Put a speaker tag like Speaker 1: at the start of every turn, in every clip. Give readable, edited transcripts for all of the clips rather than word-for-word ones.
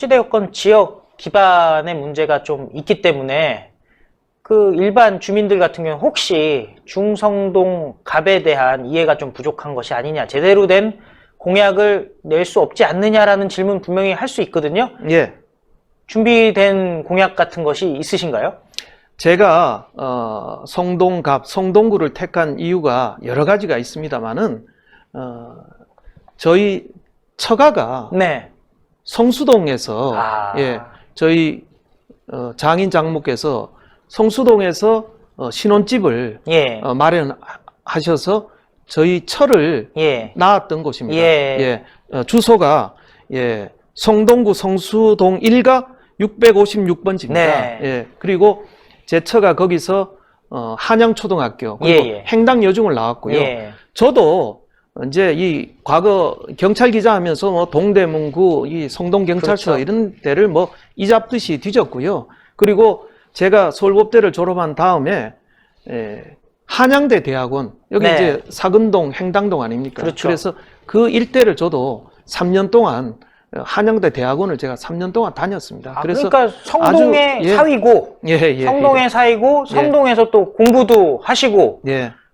Speaker 1: 수도권 지역 기반의 문제가 좀 있기 때문에 그 일반 주민들 같은 경우는 혹시 중성동 갑에 대한 이해가 좀 부족한 것이 아니냐, 제대로 된 공약을 낼 수 없지 않느냐라는 질문 분명히 할 수 있거든요.
Speaker 2: 예.
Speaker 1: 준비된 공약 같은 것이 있으신가요?
Speaker 2: 제가 성동갑, 성동구를 택한 이유가 여러 가지가 있습니다만은 저희 처가가
Speaker 1: 네.
Speaker 2: 성수동에서 예, 저희 장인 장모께서 성수동에서 신혼집을
Speaker 1: 예.
Speaker 2: 마련하셔서 저희 처를
Speaker 1: 예.
Speaker 2: 낳았던 곳입니다.
Speaker 1: 예.
Speaker 2: 주소가 성동구 성수동 1가 656번지입니다.
Speaker 1: 네.
Speaker 2: 그리고 제 처가 거기서 한양초등학교 그리고 행당여중을 나왔고요. 저도 이제 이 과거 경찰 기자 하면서 뭐 동대문구, 이 성동경찰서
Speaker 1: 그렇죠.
Speaker 2: 이런 데를 뭐 이잡듯이 뒤졌고요. 그리고 제가 서울법대를 졸업한 다음에 한양대 대학원, 여기
Speaker 1: 네.
Speaker 2: 이제 사근동, 행당동 아닙니까?
Speaker 1: 그렇죠.
Speaker 2: 그래서 그 일대를 저도 3년 동안 한양대 대학원을 제가 3년 동안 다녔습니다. 그래서
Speaker 1: 그러니까 성동의
Speaker 2: 아주,
Speaker 1: 사위고, 성동의 사위고, 성동에서 또 공부도 하시고,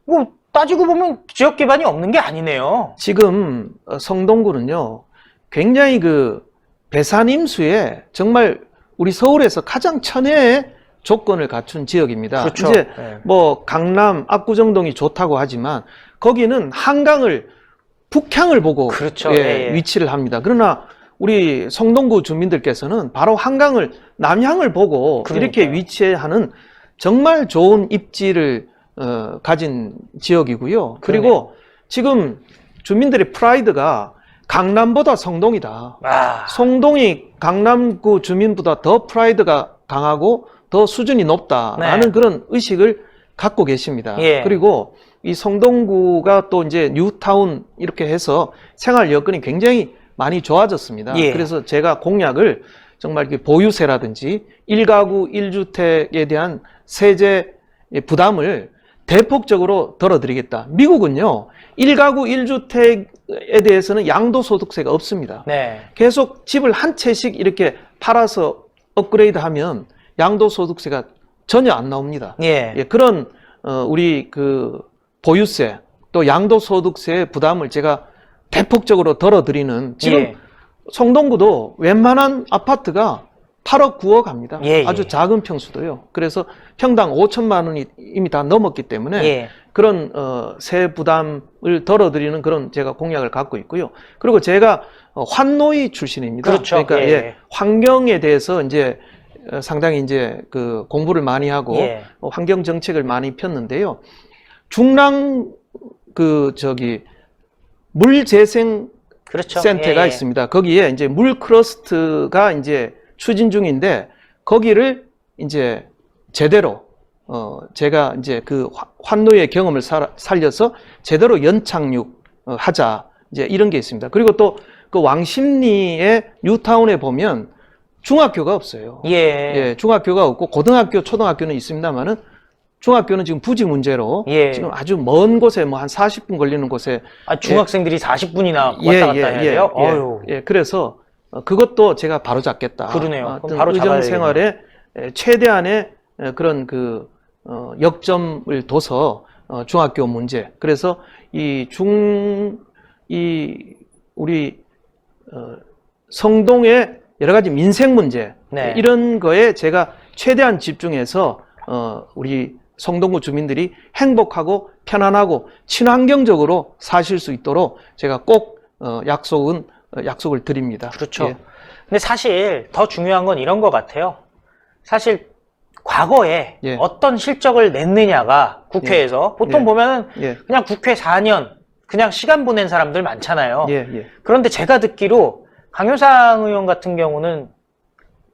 Speaker 1: 뭐 따지고 보면 지역 기반이 없는 게 아니네요.
Speaker 2: 지금 성동구는요, 굉장히 그 배산임수에 정말 우리 서울에서 가장 천혜의 조건을 갖춘 지역입니다.
Speaker 1: 그렇죠.
Speaker 2: 이제 뭐 강남, 압구정동이 좋다고 하지만 거기는 한강을 북향을 보고
Speaker 1: 그렇죠.
Speaker 2: 위치를 합니다. 그러나 우리 성동구 주민들께서는 바로 한강을 남향을 보고 이렇게 위치하는 정말 좋은 입지를 가진 지역이고요. 그리고 지금 주민들의 프라이드가 강남보다 성동이다. 성동이 강남구 주민보다 더 프라이드가 강하고 더 수준이 높다라는 그런 의식을 갖고 계십니다. 그리고 이 성동구가 또 이제 뉴타운 이렇게 해서 생활 여건이 굉장히 많이 좋아졌습니다. 그래서 제가 공약을 정말 보유세라든지 1가구 1주택에 대한 세제 부담을 대폭적으로 덜어드리겠다. 미국은요, 1가구 1주택에 대해서는 양도소득세가 없습니다. 계속 집을 한 채씩 이렇게 팔아서 업그레이드 하면 양도소득세가 전혀 안 나옵니다. 그런 우리 그 보유세 또 양도소득세 부담을 제가 대폭적으로 덜어드리는, 지금 성동구도 웬만한 아파트가 8억 9억 합니다. 아주 작은 평수도요. 그래서 평당 5천만 원이 이미 다 넘었기 때문에 그런 세 부담을 덜어드리는 그런 제가 공약을 갖고 있고요. 그리고 제가 환노위 출신입니다.
Speaker 1: 그렇죠.
Speaker 2: 그러니까 환경에 대해서 이제 상당히 이제 그 공부를 많이 하고 환경 정책을 많이 폈는데요. 중랑 물재생 센터가 있습니다. 거기에 이제 물 크러스트가 이제 추진 중인데 거기를 이제 제대로 제가 이제 그 환노의 경험을 살려서 제대로 연착륙 하자, 이제 이런 게 있습니다. 그리고 또 그 왕십리의 뉴타운에 보면 중학교가 없어요. 중학교가 없고 고등학교, 초등학교는 있습니다만은 중학교는 지금 부지 문제로 지금 아주 먼 곳에 뭐 한 40분 걸리는 곳에
Speaker 1: 중학생들이 40분이나 왔다 갔다 해야 돼요?
Speaker 2: 그래서 그것도 제가 바로 잡겠다.
Speaker 1: 그러네요. 그럼 바로
Speaker 2: 의정 생활에 최대한의 그런 그 역점을 둬서 중학교 문제. 그래서 우리 성동의 여러 가지 민생 문제 이런 거에 제가 최대한 집중해서 우리 성동구 주민들이 행복하고 편안하고 친환경적으로 사실 수 있도록 제가 꼭 약속을 드립니다.
Speaker 1: 그렇죠. 근데 사실 더 중요한 건 이런 것 같아요. 사실 과거에 어떤 실적을 냈느냐가 국회에서 보통 보면은 그냥 국회 4년 그냥 시간 보낸 사람들 많잖아요. 그런데 제가 듣기로 강효상 의원 같은 경우는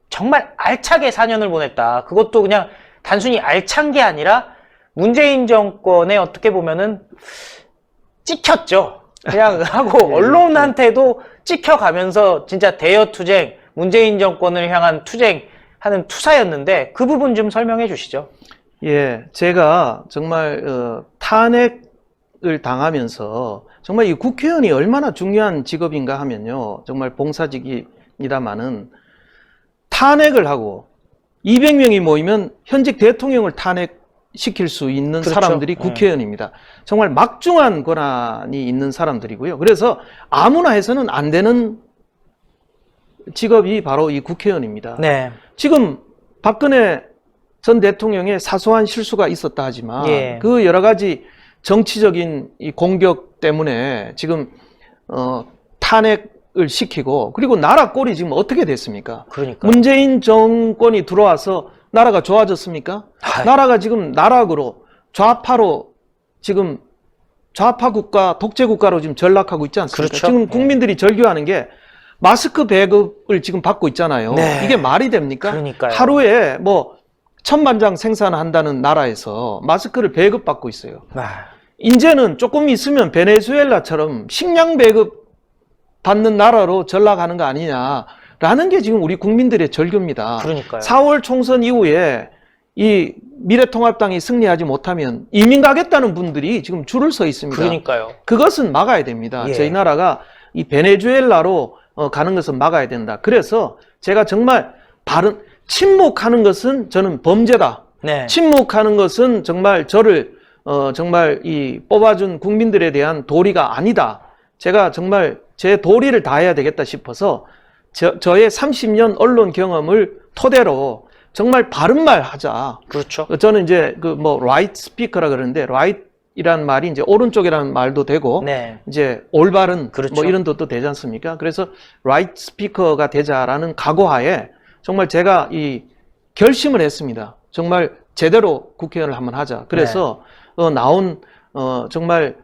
Speaker 1: 정말 알차게 4년을 보냈다. 그것도 그냥 단순히 알찬 게 아니라 문재인 정권에 어떻게 보면은 찍혔죠. 그냥 하고 언론한테도 찍혀가면서 진짜 대여투쟁, 문재인 정권을 향한 투쟁하는 투사였는데 그 부분 좀 설명해 주시죠.
Speaker 2: 제가 정말 탄핵을 당하면서 정말 이 국회의원이 얼마나 중요한 직업인가 하면요, 정말 봉사직입니다만은 탄핵을 하고 200명이 모이면 현직 대통령을 탄핵시킬 수 있는
Speaker 1: 그렇죠.
Speaker 2: 사람들이 국회의원입니다. 정말 막중한 권한이 있는 사람들이고요. 그래서 아무나 해서는 안 되는 직업이 바로 이 국회의원입니다.
Speaker 1: 네.
Speaker 2: 지금 박근혜 전 대통령의 사소한 실수가 있었다 하지만
Speaker 1: 예.
Speaker 2: 그 여러 가지 정치적인 이 공격 때문에 지금 탄핵을 시키고 그리고 나라 꼴이 지금 어떻게 됐습니까?
Speaker 1: 그러니까
Speaker 2: 문재인 정권이 들어와서 나라가 좋아졌습니까? 나라가 지금 나락으로 좌파로 지금 좌파 국가, 독재 국가로 지금 전락하고 있지 않습니까?
Speaker 1: 그렇죠.
Speaker 2: 지금 국민들이 절규하는 게 마스크 배급을 지금 받고 있잖아요.
Speaker 1: 네.
Speaker 2: 이게 말이 됩니까?
Speaker 1: 그러니까요.
Speaker 2: 하루에 뭐 1000만 장 생산한다는 나라에서 마스크를 배급받고 있어요. 이제는 조금 있으면 베네수엘라처럼 식량 배급 받는 나라로 전락하는 거 아니냐라는 게 지금 우리 국민들의 절규입니다.
Speaker 1: 그러니까요.
Speaker 2: 4월 총선 이후에 이 미래통합당이 승리하지 못하면 이민 가겠다는 분들이 지금 줄을 서 있습니다.
Speaker 1: 그러니까요.
Speaker 2: 그것은 막아야 됩니다.
Speaker 1: 예.
Speaker 2: 저희 나라가 이 베네수엘라로 가는 것은 막아야 된다. 그래서 제가 정말 침묵하는 것은 저는 범죄다.
Speaker 1: 네.
Speaker 2: 침묵하는 것은 정말 저를 정말 이 뽑아준 국민들에 대한 도리가 아니다. 제가 정말 제 도리를 다해야 되겠다 싶어서 저의 30년 언론 경험을 토대로 정말 바른 말 하자.
Speaker 1: 그렇죠.
Speaker 2: 저는 이제 그 뭐 right speaker라 그러는데 right이라는 말이 이제 오른쪽이라는 말도 되고
Speaker 1: 네.
Speaker 2: 이제 올바른
Speaker 1: 그렇죠.
Speaker 2: 뭐 이런 뜻도 되지 않습니까? 그래서 right speaker가 되자라는 각오하에 정말 제가 이 결심을 했습니다. 정말 제대로 국회의원을 한번 하자. 그래서 나온 정말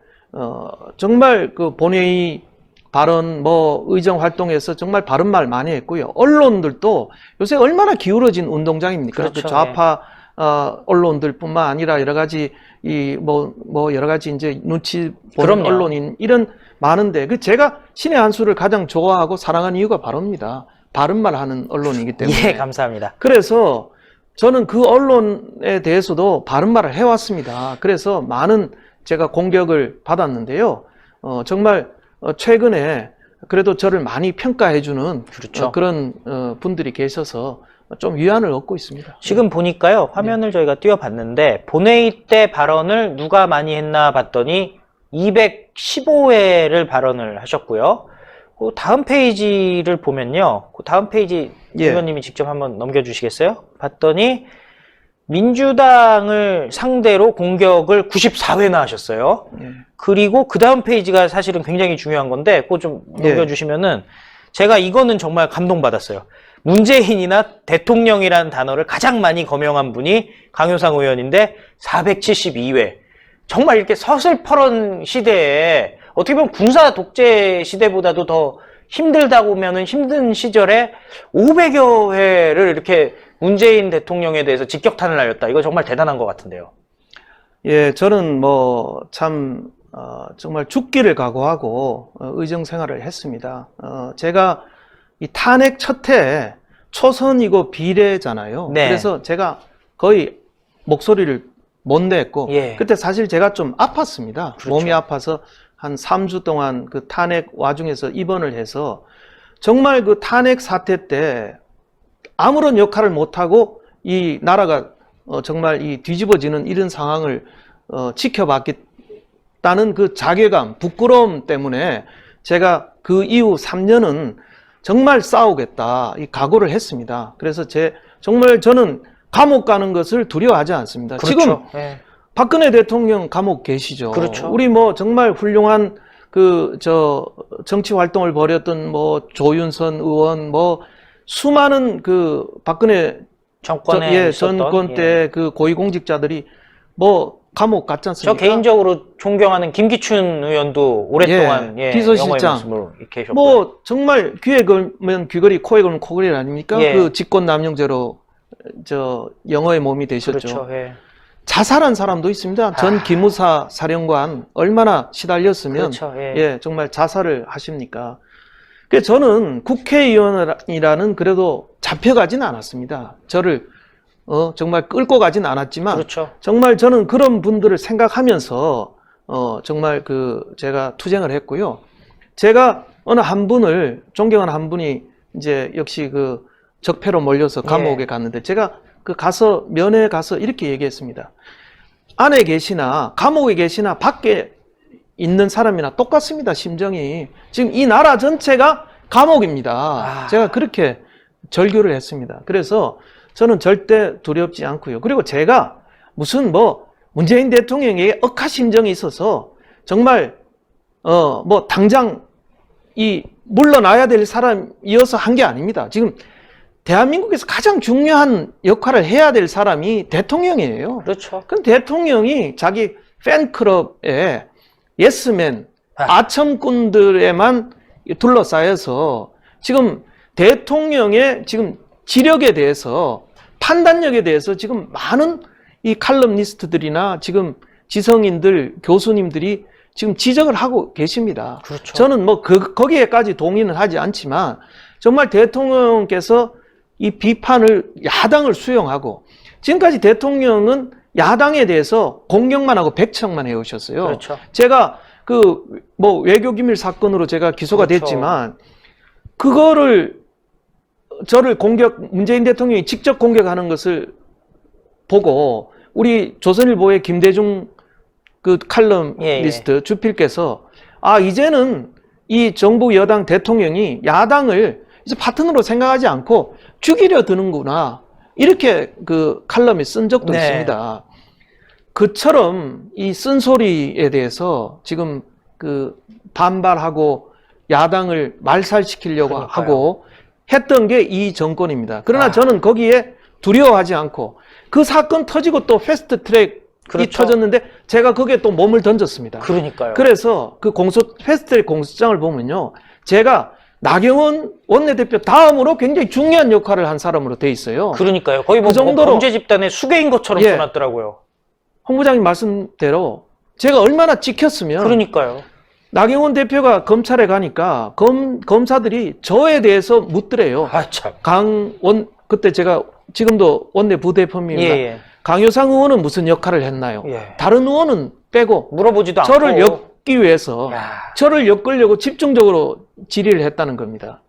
Speaker 2: 그 본회의 발언 뭐 의정 활동에서 정말 바른 말 많이 했고요. 언론들도 요새 얼마나 기울어진 운동장입니까?
Speaker 1: 그렇죠.
Speaker 2: 그 좌파 언론들뿐만 아니라 여러 가지 뭐 여러 가지 이제 눈치 보는
Speaker 1: 그럼요.
Speaker 2: 언론인 이런 많은데 제가 신의 한 수를 가장 좋아하고 사랑하는 이유가 바로입니다. 바른 말 하는 언론이기 때문에.
Speaker 1: 예, 감사합니다.
Speaker 2: 그래서 저는 그 언론에 대해서도 바른 말을 해왔습니다. 그래서 많은 제가 공격을 받았는데요. 정말 최근에 그래도 저를 많이 평가해주는
Speaker 1: 그렇죠.
Speaker 2: 그런 분들이 계셔서 좀 위안을 얻고 있습니다.
Speaker 1: 지금 보니까요, 화면을 저희가 띄워봤는데, 본회의 때 발언을 누가 많이 했나 봤더니 215회를 발언을 하셨고요. 그 다음 페이지를 보면요, 그 다음 페이지 의원님이 직접 한번 넘겨주시겠어요? 봤더니 민주당을 상대로 공격을 94회나 하셨어요. 그리고 그 다음 페이지가 사실은 굉장히 중요한 건데, 그거 좀 넘겨주시면은 제가 이거는 정말 감동받았어요. 문재인이나 대통령이라는 단어를 가장 많이 거명한 분이 강효상 의원인데 472회. 정말 이렇게 서슬퍼런 시대에 어떻게 보면 군사 독재 시대보다도 더 힘들다고 하면은 힘든 시절에 500여 회를 이렇게 문재인 대통령에 대해서 직격탄을 날렸다. 이거 정말 대단한 것 같은데요.
Speaker 2: 예, 저는 뭐 참 정말 죽기를 각오하고 의정 생활을 했습니다. 제가 이 탄핵 첫 해에 초선이고 비례잖아요.
Speaker 1: 네.
Speaker 2: 그래서 제가 거의 목소리를 못 냈고 그때 사실 제가 좀 아팠습니다.
Speaker 1: 그렇죠.
Speaker 2: 몸이 아파서 한 3주 동안 그 탄핵 와중에서 입원을 해서 정말 그 탄핵 사태 때 아무런 역할을 못하고 이 나라가 정말 이 뒤집어지는 이런 상황을 지켜봤다는 그 자괴감, 부끄러움 때문에 제가 그 이후 3년은 정말 싸우겠다 이 각오를 했습니다. 그래서 정말 저는 감옥 가는 것을 두려워하지 않습니다.
Speaker 1: 그렇죠.
Speaker 2: 지금
Speaker 1: 네.
Speaker 2: 박근혜 대통령 감옥 계시죠.
Speaker 1: 그렇죠.
Speaker 2: 우리 뭐 정말 훌륭한 정치 활동을 벌였던 뭐 조윤선 의원 뭐 수많은 그 박근혜
Speaker 1: 정권에
Speaker 2: 전권 때 그 고위공직자들이 뭐 감옥 갔지 않습니까?
Speaker 1: 저 개인적으로 존경하는 김기춘 의원도 오랫동안
Speaker 2: 비서실장
Speaker 1: 계셨고요.
Speaker 2: 뭐 정말 귀에 걸면 귀걸이, 코에 걸면 코걸이 아닙니까? 그 직권남용죄로 영어의 몸이 되셨죠.
Speaker 1: 그렇죠.
Speaker 2: 자살한 사람도 있습니다. 전 기무사 사령관 얼마나 시달렸으면
Speaker 1: 그렇죠.
Speaker 2: 정말 자살을 하십니까? 그래서 저는 국회의원이라는 그래도 잡혀가진 않았습니다. 저를 정말 끌고 가진 않았지만
Speaker 1: 그렇죠.
Speaker 2: 정말 저는 그런 분들을 생각하면서 정말 제가 투쟁을 했고요. 제가 어느 한 분을 존경하는 한 분이 이제 역시 적폐로 몰려서 감옥에 갔는데 제가 그 가서 면회 가서 이렇게 얘기했습니다. 안에 계시나 감옥에 계시나 밖에 있는 사람이나 똑같습니다. 심정이. 지금 이 나라 전체가 감옥입니다. 제가 그렇게 절규를 했습니다. 그래서 저는 절대 두렵지 않고요. 그리고 제가 무슨 뭐 문재인 대통령에게 억하심정이 있어서 정말 뭐 당장 이 물러나야 될 사람이어서 한 게 아닙니다. 지금 대한민국에서 가장 중요한 역할을 해야 될 사람이 대통령이에요.
Speaker 1: 그렇죠.
Speaker 2: 그럼 대통령이 자기 팬클럽에 예스맨, 아첨꾼들에만 둘러싸여서 지금 대통령의 지금 지력에 대해서 판단력에 대해서 지금 많은 이 칼럼니스트들이나 지금 지성인들, 교수님들이 지금 지적을 하고 계십니다.
Speaker 1: 그렇죠.
Speaker 2: 저는 뭐 거기에까지 동의는 하지 않지만 정말 대통령께서 이 비판을 야당을 수용하고 지금까지 대통령은 야당에 대해서 공격만 하고 백청만 해오셨어요.
Speaker 1: 그렇죠.
Speaker 2: 제가 그 뭐 외교기밀 사건으로 제가 기소가 됐지만 그거를 저를 문재인 대통령이 직접 공격하는 것을 보고 우리 조선일보의 김대중 그 칼럼니스트 주필께서 이제는 이 정부 여당 대통령이 야당을 이제 파트너로 생각하지 않고 죽이려 드는구나 이렇게 그 칼럼에 쓴 적도 있습니다. 그처럼 이 쓴소리에 대해서 지금 그 반발하고 야당을 말살시키려고 하고 했던 게 이 정권입니다. 그러나 저는 거기에 두려워하지 않고 그 사건 터지고 또 패스트 트랙이 터졌는데 제가 거기에 또 몸을 던졌습니다.
Speaker 1: 그러니까요.
Speaker 2: 그래서 그 패스트 트랙 공소장을 보면요. 제가 나경원 원내대표 다음으로 굉장히 중요한 역할을 한 사람으로 돼 있어요.
Speaker 1: 그러니까요. 거의 뭐,
Speaker 2: 그 정도로
Speaker 1: 범죄 집단의 수괴인 것처럼 써놨더라고요.
Speaker 2: 홍 부장님 말씀대로 제가 얼마나 찍혔으면
Speaker 1: 그러니까요.
Speaker 2: 나경원 대표가 검찰에 가니까 검사들이 저에 대해서 묻더래요.
Speaker 1: 참.
Speaker 2: 그때 제가 지금도 원내 부대표입니다. 강효상 의원은 무슨 역할을 했나요? 다른 의원은 빼고
Speaker 1: 물어보지도
Speaker 2: 저를
Speaker 1: 않고.
Speaker 2: 엮기 위해서 저를 엮으려고 집중적으로 질의를 했다는 겁니다.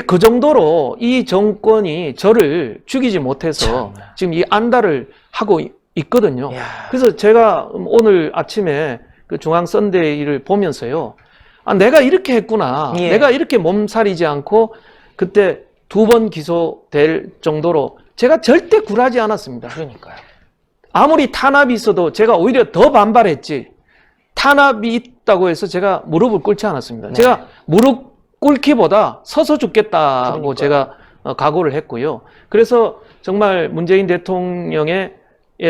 Speaker 2: 그 정도로 이 정권이 저를 죽이지 못해서 지금 이 안달을 하고 있거든요. 그래서 제가 오늘 아침에 그 중앙 선데이를 보면서요. 내가 이렇게 했구나. 내가 이렇게 몸살이지 않고 그때 2번 기소될 정도로 제가 절대 굴하지 않았습니다.
Speaker 1: 그러니까요.
Speaker 2: 아무리 탄압이 있어도 제가 오히려 더 반발했지. 탄압이 있다고 해서 제가 무릎을 꿇지 않았습니다. 제가 무릎 꿇기보다 서서 죽겠다고 제가 각오를 했고요. 그래서 정말 문재인 대통령의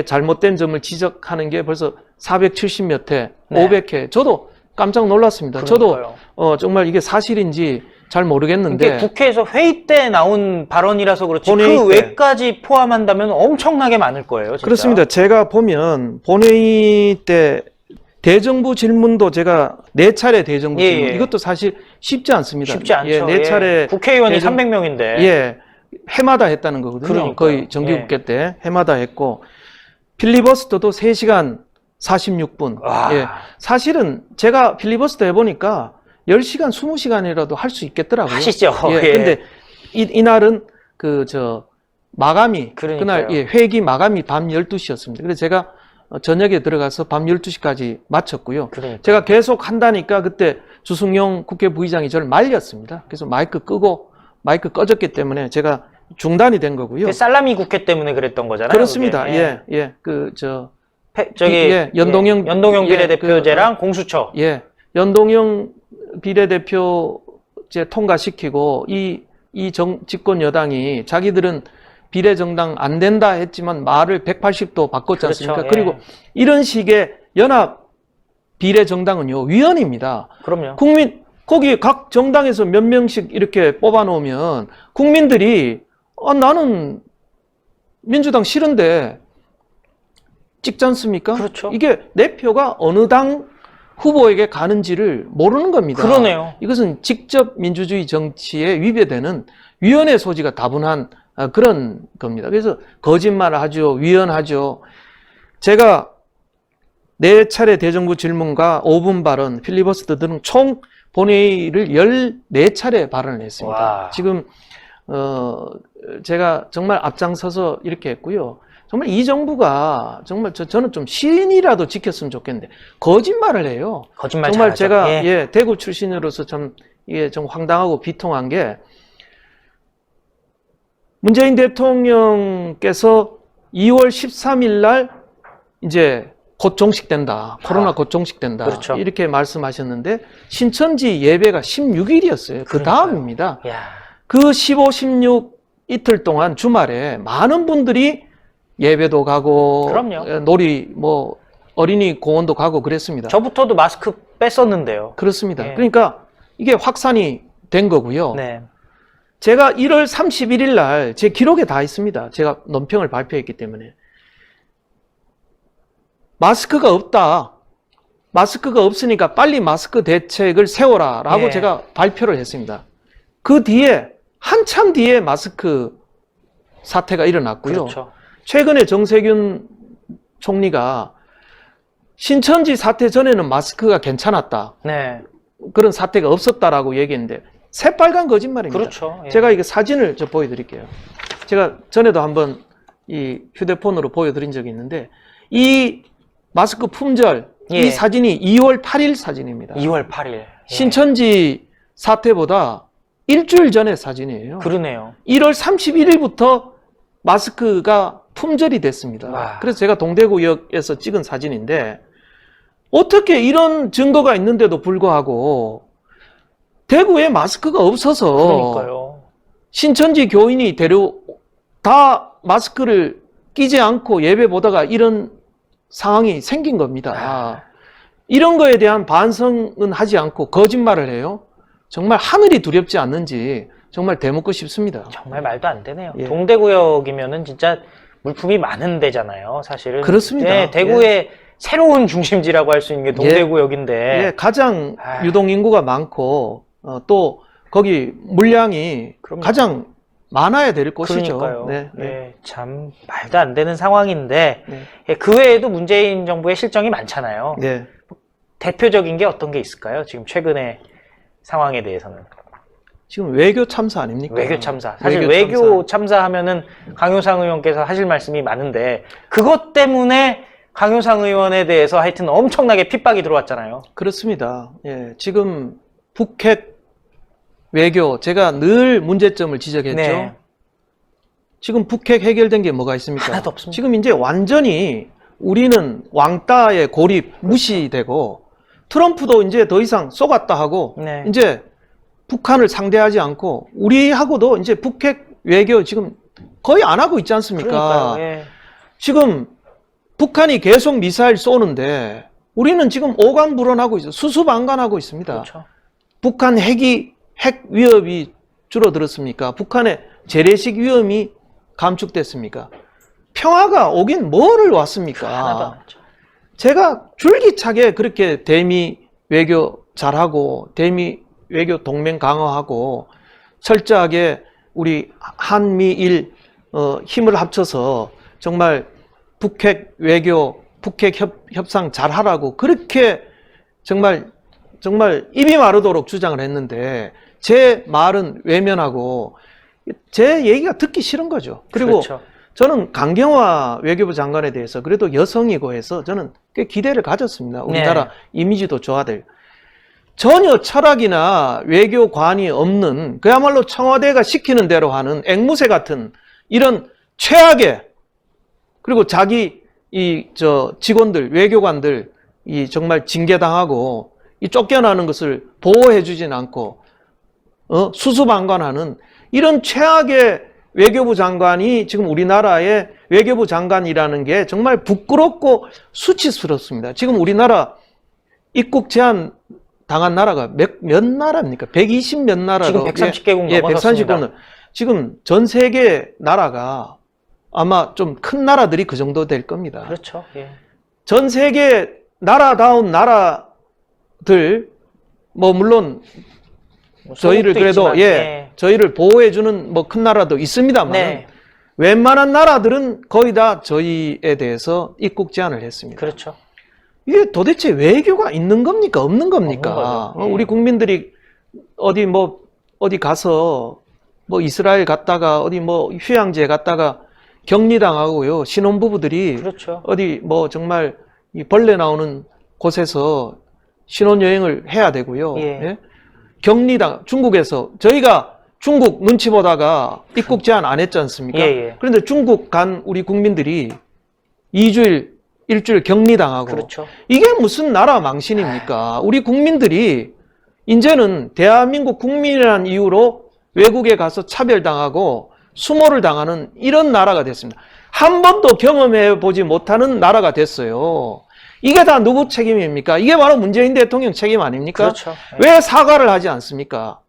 Speaker 2: 잘못된 점을 지적하는 게 벌써 470몇 회, 500회. 저도 깜짝 놀랐습니다.
Speaker 1: 그러니까요.
Speaker 2: 저도 정말 이게 사실인지 잘 모르겠는데.
Speaker 1: 이게 국회에서 회의 때 나온 발언이라서 그렇지 그 외까지 포함한다면 엄청나게 많을 거예요. 진짜.
Speaker 2: 그렇습니다. 제가 보면 본회의 때 대정부 질문도 제가 4차례 대정부 질문. 이것도 사실 쉽지 않습니다.
Speaker 1: 쉽지 않죠.
Speaker 2: 4차례.
Speaker 1: 국회의원이 300명인데.
Speaker 2: 해마다 했다는 거거든요.
Speaker 1: 그러니까요.
Speaker 2: 거의 정기국회 때 해마다 했고. 필리버스터도 3시간 46분. 사실은 제가 필리버스터 해보니까 10시간, 20시간이라도 할 수 있겠더라고요.
Speaker 1: 하시죠.
Speaker 2: 근데 이날은 마감이, 그날 회기 마감이 밤 12시였습니다. 그래서 제가 저녁에 들어가서 밤 12시까지 마쳤고요. 제가 계속 한다니까 그때 주승용 국회 부의장이 저를 말렸습니다. 그래서 마이크 꺼졌기 때문에 제가 중단이 된 거고요.
Speaker 1: 그 살라미 국회 때문에 그랬던 거잖아요.
Speaker 2: 그렇습니다. 연동형
Speaker 1: 비례대표제랑 공수처.
Speaker 2: 연동형 비례대표제 통과시키고 집권 여당이 자기들은 비례정당 안 된다 했지만 말을 180도 바꿨지 않습니까? 그리고 이런 식의 연합 비례정당은요, 위헌입니다.
Speaker 1: 그럼요.
Speaker 2: 거기 각 정당에서 몇 명씩 이렇게 뽑아 놓으면 국민들이 나는 민주당 싫은데 찍지 않습니까?
Speaker 1: 그렇죠.
Speaker 2: 이게 내 표가 어느 당 후보에게 가는지를 모르는 겁니다.
Speaker 1: 그러네요.
Speaker 2: 이것은 직접 민주주의 정치에 위배되는 위헌의 소지가 다분한 그런 겁니다. 그래서 거짓말을 하죠. 위헌하죠. 제가 4차례 대정부 질문과 5분 발언, 필리버스터 등 총 본회의를 14차례 발언을 했습니다. 지금 제가 정말 앞장서서 이렇게 했고요. 정말 이 정부가 정말 저는 좀 신이라도 지켰으면 좋겠는데 거짓말을 해요.
Speaker 1: 거짓말
Speaker 2: 정말
Speaker 1: 잘하죠.
Speaker 2: 제가
Speaker 1: 예.
Speaker 2: 예, 대구 출신으로서 참 이게 좀 황당하고 비통한 게 문재인 대통령께서 2월 13일 날 이제 곧 종식된다. 코로나 곧 종식된다.
Speaker 1: 그렇죠.
Speaker 2: 이렇게 말씀하셨는데 신천지 예배가 16일이었어요. 그 다음입니다. 그 15, 16 이틀 동안 주말에 많은 분들이 예배도 가고
Speaker 1: 그럼요.
Speaker 2: 놀이 뭐 어린이 공원도 가고 그랬습니다.
Speaker 1: 저부터도 마스크 뺐었는데요.
Speaker 2: 그렇습니다.
Speaker 1: 예.
Speaker 2: 그러니까 이게 확산이 된 거고요.
Speaker 1: 네.
Speaker 2: 제가 1월 31일 날 제 기록에 다 있습니다. 제가 논평을 발표했기 때문에. 마스크가 없다. 마스크가 없으니까 빨리 마스크 대책을 세워라 라고
Speaker 1: 예.
Speaker 2: 제가 발표를 했습니다. 그 뒤에 한참 뒤에 마스크 사태가 일어났고요.
Speaker 1: 그렇죠.
Speaker 2: 최근에 정세균 총리가 신천지 사태 전에는 마스크가 괜찮았다.
Speaker 1: 네.
Speaker 2: 그런 사태가 없었다라고 얘기했는데 새빨간 거짓말입니다.
Speaker 1: 그렇죠. 예.
Speaker 2: 제가 이게 사진을 보여드릴게요. 제가 전에도 한번 이 휴대폰으로 보여드린 적이 있는데 이 마스크 품절
Speaker 1: 예.
Speaker 2: 이 사진이 2월 8일 사진입니다.
Speaker 1: 2월 8일. 예.
Speaker 2: 신천지 사태보다 일주일 전의 사진이에요.
Speaker 1: 그러네요.
Speaker 2: 1월 31일부터 마스크가 품절이 됐습니다.
Speaker 1: 와.
Speaker 2: 그래서 제가 동대구역에서 찍은 사진인데 어떻게 이런 증거가 있는데도 불구하고 대구에 마스크가 없어서
Speaker 1: 그러니까요.
Speaker 2: 신천지 교인이 다 마스크를 끼지 않고 예배 보다가 이런 상황이 생긴 겁니다. 이런 거에 대한 반성은 하지 않고 거짓말을 해요. 정말 하늘이 두렵지 않는지 정말 대묻고 싶습니다.
Speaker 1: 정말 말도 안 되네요.
Speaker 2: 예.
Speaker 1: 동대구역이면은 진짜 물품이 많은 데잖아요, 사실은.
Speaker 2: 그렇습니다.
Speaker 1: 네, 대구의 새로운 중심지라고 할 수 있는 게 동대구역인데.
Speaker 2: 예, 가장 유동인구가 많고 또 거기 물량이
Speaker 1: 그럼요.
Speaker 2: 가장 많아야 될 곳이죠.
Speaker 1: 그러니까요.
Speaker 2: 네, 네.
Speaker 1: 예, 참 말도 안 되는 상황인데
Speaker 2: 네.
Speaker 1: 예, 그 외에도 문재인 정부의 실정이 많잖아요.
Speaker 2: 네.
Speaker 1: 대표적인 게 어떤 게 있을까요? 지금 최근의 상황에 대해서는.
Speaker 2: 지금 외교 참사 아닙니까?
Speaker 1: 외교 참사. 사실 외교 참사하면은 강효상 의원께서 하실 말씀이 많은데 그것 때문에 강효상 의원에 대해서 하여튼 엄청나게 핍박이 들어왔잖아요.
Speaker 2: 그렇습니다. 예, 지금 북핵 외교 제가 늘 문제점을 지적했죠.
Speaker 1: 네.
Speaker 2: 지금 북핵 해결된 게 뭐가 있습니까?
Speaker 1: 하나도 없습니다.
Speaker 2: 지금 이제 완전히 우리는 왕따의 고립 무시되고 트럼프도 이제 더 이상 쏘갔다 하고
Speaker 1: 네.
Speaker 2: 이제 북한을 상대하지 않고 우리하고도 이제 북핵 외교 지금 거의 안 하고 있지 않습니까?
Speaker 1: 그러니까요. 예.
Speaker 2: 지금 북한이 계속 미사일 쏘는데 우리는 지금 오간불원하고 있어요. 수수방관하고 있습니다.
Speaker 1: 그렇죠.
Speaker 2: 북한 핵 위협이 줄어들었습니까? 북한의 재래식 위험이 감축됐습니까? 평화가 오긴 뭐를 왔습니까?
Speaker 1: 하나도 안 했죠.
Speaker 2: 제가 줄기차게 그렇게 대미 외교 잘하고 대미 외교 동맹 강화하고 철저하게 우리 한미일 힘을 합쳐서 정말 북핵 외교, 북핵 협상 잘하라고 그렇게 정말 입이 마르도록 주장을 했는데 제 말은 외면하고 제 얘기가 듣기 싫은 거죠. 그리고
Speaker 1: 그렇죠.
Speaker 2: 저는 강경화 외교부 장관에 대해서 그래도 여성이고 해서 저는 꽤 기대를 가졌습니다. 우리나라
Speaker 1: 네.
Speaker 2: 이미지도 좋아될. 전혀 철학이나 외교관이 없는 그야말로 청와대가 시키는 대로 하는 앵무새 같은 이런 최악의 그리고 자기 직원들 외교관들 정말 징계당하고 쫓겨나는 것을 보호해 주진 않고 수수방관하는 이런 최악의 외교부 장관이 지금 우리나라의 외교부 장관이라는 게 정말 부끄럽고 수치스럽습니다. 지금 우리나라 입국 제한 당한 나라가 몇 나라입니까? 120 몇 나라로.
Speaker 1: 지금 130개국 넘어섰습니다.
Speaker 2: 130개국. 지금 전 세계 나라가 아마 좀 큰 나라들이 그 정도 될 겁니다.
Speaker 1: 그렇죠. 예.
Speaker 2: 전 세계 나라다운 나라들 뭐 물론 저희를 그래도
Speaker 1: 있지만,
Speaker 2: 저희를 보호해주는 뭐 큰 나라도 있습니다만
Speaker 1: 네.
Speaker 2: 웬만한 나라들은 거의 다 저희에 대해서 입국 제한을 했습니다.
Speaker 1: 그렇죠.
Speaker 2: 이게 도대체 외교가 있는 겁니까? 없는 겁니까?
Speaker 1: 없는 거죠. 예.
Speaker 2: 우리 국민들이 어디 가서 뭐 이스라엘 갔다가 어디 뭐 휴양지에 갔다가 격리당하고요. 신혼부부들이
Speaker 1: 그렇죠.
Speaker 2: 어디 뭐 정말 이 벌레 나오는 곳에서 신혼여행을 해야 되고요.
Speaker 1: 예.
Speaker 2: 예? 격리당, 중국에서 저희가 중국 눈치 보다가 입국 제한 안 했지 않습니까?
Speaker 1: 예, 예.
Speaker 2: 그런데 중국 간 우리 국민들이 2주일, 일주일 격리당하고
Speaker 1: 그렇죠.
Speaker 2: 이게 무슨 나라 망신입니까? 우리 국민들이 이제는 대한민국 국민이라는 이유로 외국에 가서 차별당하고 수모를 당하는 이런 나라가 됐습니다. 한 번도 경험해 보지 못하는 나라가 됐어요. 이게 다 누구 책임입니까? 이게 바로 문재인 대통령 책임 아닙니까?
Speaker 1: 그렇죠.
Speaker 2: 왜 사과를 하지 않습니까?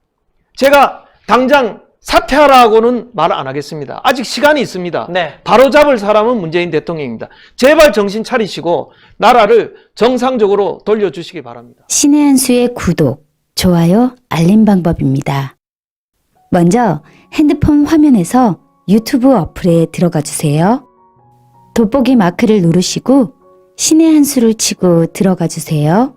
Speaker 2: 제가 당장 사퇴하라고는 말 안 하겠습니다. 아직 시간이 있습니다.
Speaker 1: 네.
Speaker 2: 바로 잡을 사람은 문재인 대통령입니다. 제발 정신 차리시고 나라를 정상적으로 돌려주시기 바랍니다.
Speaker 3: 신의 한 수의 구독, 좋아요, 알림 방법입니다. 먼저 핸드폰 화면에서 유튜브 어플에 들어가 주세요. 돋보기 마크를 누르시고 신의 한 수를 치고 들어가 주세요.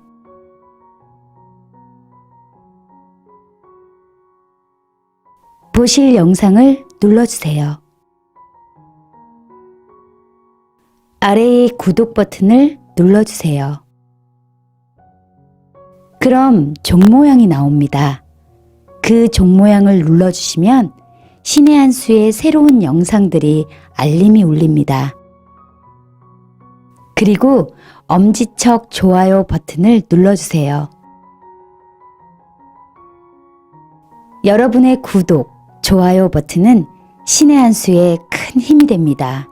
Speaker 3: 보실 영상을 눌러주세요. 아래의 구독 버튼을 눌러주세요. 그럼 종 모양이 나옵니다. 그 종 모양을 눌러주시면 신의 한 수의 새로운 영상들이 알림이 울립니다. 그리고 엄지척 좋아요 버튼을 눌러주세요. 여러분의 구독, 좋아요 버튼은 신의 한 수의 큰 힘이 됩니다.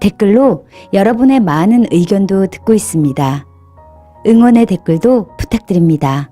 Speaker 3: 댓글로 여러분의 많은 의견도 듣고 있습니다. 응원의 댓글도 부탁드립니다.